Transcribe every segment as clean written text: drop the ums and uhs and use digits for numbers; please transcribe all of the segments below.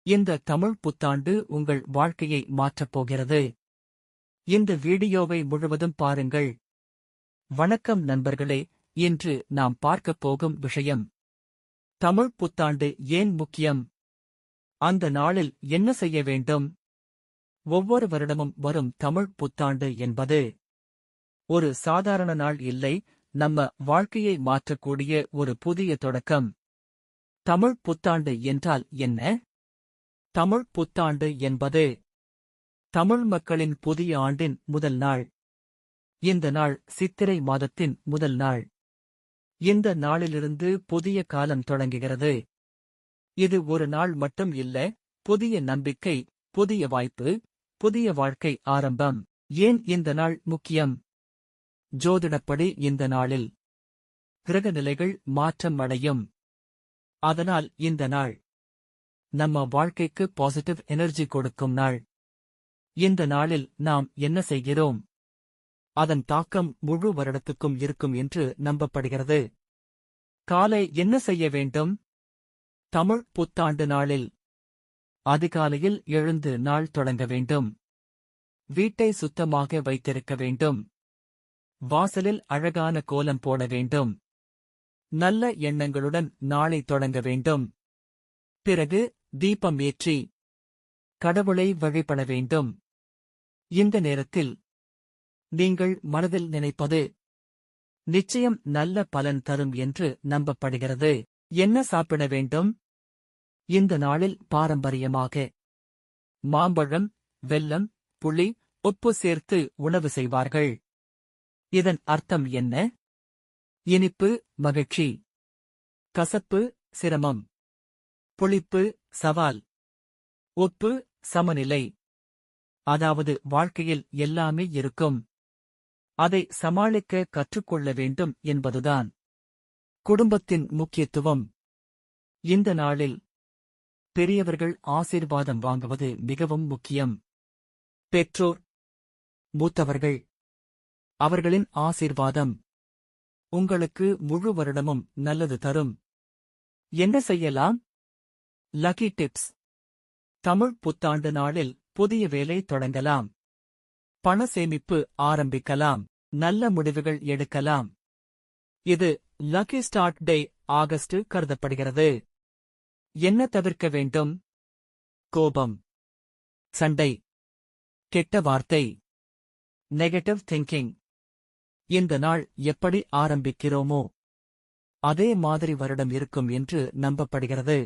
இந்த தமிழ் புத்தாண்டு உங்கள் வாழ்க்கையை மாற்றப் போகிறது. இந்த வீடியோவை முழுவதும் பாருங்கள். வணக்கம் நண்பர்களே, இன்று நாம் பார்க்கப் போகும் விஷயம் தமிழ் புத்தாண்டு ஏன் முக்கியம்? அந்த நாளில் என்ன செய்ய வேண்டும்? ஒவ்வொரு வருடமும் வரும் தமிழ் புத்தாண்டு என்பது ஒரு சாதாரண நாள் இல்லை, நம்ம வாழ்க்கையை மாற்றக்கூடிய ஒரு புதிய தொடக்கம். தமிழ் புத்தாண்டு என்றால் என்ன? தமிழ் புத்தாண்டு என்பது தமிழ் மக்களின் புதிய ஆண்டின் முதல் நாள். இந்த நாள் சித்திரை மாதத்தின் முதல் நாள். இந்த நாளிலிருந்து புதிய காலம் தொடங்குகிறது. இது ஒரு நாள் மட்டும் இல்ல, புதிய நம்பிக்கை, புதிய வாய்ப்பு, புதிய வாழ்க்கை ஆரம்பம். ஏன் இந்த நாள் முக்கியம்? ஜோதிடப்படி இந்த நாளில் கிரகநிலைகள் மாற்றம் அடையும். அதனால் இந்த நாள் நம்ம வாழ்க்கைக்கு பாசிட்டிவ் எனர்ஜி கொடுக்கும் நாள். இந்த நாளில் நாம் என்ன செய்கிறோம்? அதன் தாக்கம் முழு வருடத்துக்கும் இருக்கும் என்று நம்பப்படுகிறது. காலை என்ன செய்ய வேண்டும்? தமிழ் புத்தாண்டு நாளில் அதிகாலையில் எழுந்து நாள் தொடங்க வேண்டும். வீட்டை சுத்தமாக வைத்திருக்க வேண்டும். வாசலில் அழகான கோலம் போட வேண்டும். நல்ல எண்ணங்களுடன் நாளை தொடங்க வேண்டும். பிறகு தீபம் ஏற்றி கடவுளை வழிபட வேண்டும். இந்த நேரத்தில் நீங்கள் மனதில் நினைப்பது நிச்சயம் நல்ல பலன் தரும் என்று நம்பப்படுகிறது. என்ன சாப்பிட வேண்டும்? இந்த நாளில் பாரம்பரியமாக மாம்பழம், வெல்லம், புளி, உப்பு சேர்த்து உணவு செய்வார்கள். இதன் அர்த்தம் என்ன? இனிப்பு மகிழ்ச்சி, கசப்பு சிரமம், புளிப்பு சவால், உப்பு சமநிலை. அதாவது வாழ்க்கையில் எல்லாமே இருக்கும், அதை சமாளிக்க கற்றுக்கொள்ள வேண்டும் என்பதுதான் குடும்பத்தின் முக்கியத்துவம். இந்த நாளில் பெரியவர்கள் ஆசீர்வாதம் வாங்குவது மிகவும் முக்கியம். பெற்றோர், மூத்தவர்கள், அவர்களின் ஆசீர்வாதம் உங்களுக்கு முழு வருடமும் நல்லது தரும். என்ன செய்யலாம்? Lucky tips. தமிழ் புத்தாண்டு நாளில் புதிய வேலை தொடங்கலாம். பண சேமிப்பு ஆரம்பிக்கலாம். நல்ல முடிவுகள் எடுக்கலாம். இது லக்கி ஸ்டார்ட் டே ஆகஸ்ட் கருதப்படுகிறது. என்ன தவிர்க்க வேண்டும்? கோபம், சண்டை, கெட்ட வார்த்தை, நெகட்டிவ் திங்கிங். இந்த நாள் எப்படி ஆரம்பிக்கிறோமோ அதே மாதிரி வருடம் இருக்கும் என்று நம்பப்படுகிறது.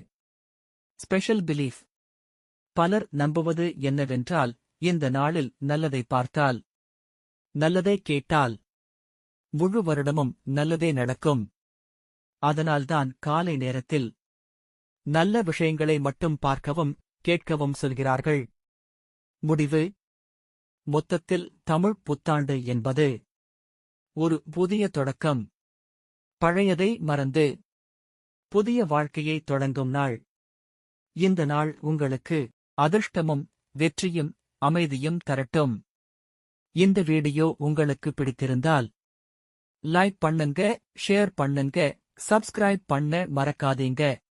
Special belief. பலர் நம்புவது என்னவென்றால், இந்த நாளில் நல்லதை பார்த்தால், நல்லதை கேட்டால் முழு வருடமும் நல்லதே நடக்கும். அதனால்தான் காலை நேரத்தில் நல்ல விஷயங்களை மட்டும் பார்க்கவும் கேட்கவும் சொல்கிறார்கள். முடிவு. மொத்தத்தில் தமிழ் புத்தாண்டு என்பது ஒரு புதிய தொடக்கம். பழையதை மறந்து புதிய வாழ்க்கையை தொடங்கும் நாள். இந்த நாள் உங்களுக்கு அதிர்ஷ்டமும் வெற்றியும் அமைதியும் தரட்டும். இந்த வீடியோ உங்களுக்கு பிடித்திருந்தால் லைக் பண்ணுங்க, ஷேர் பண்ணுங்க, சப்ஸ்கிரைப் பண்ண மறக்காதீங்க.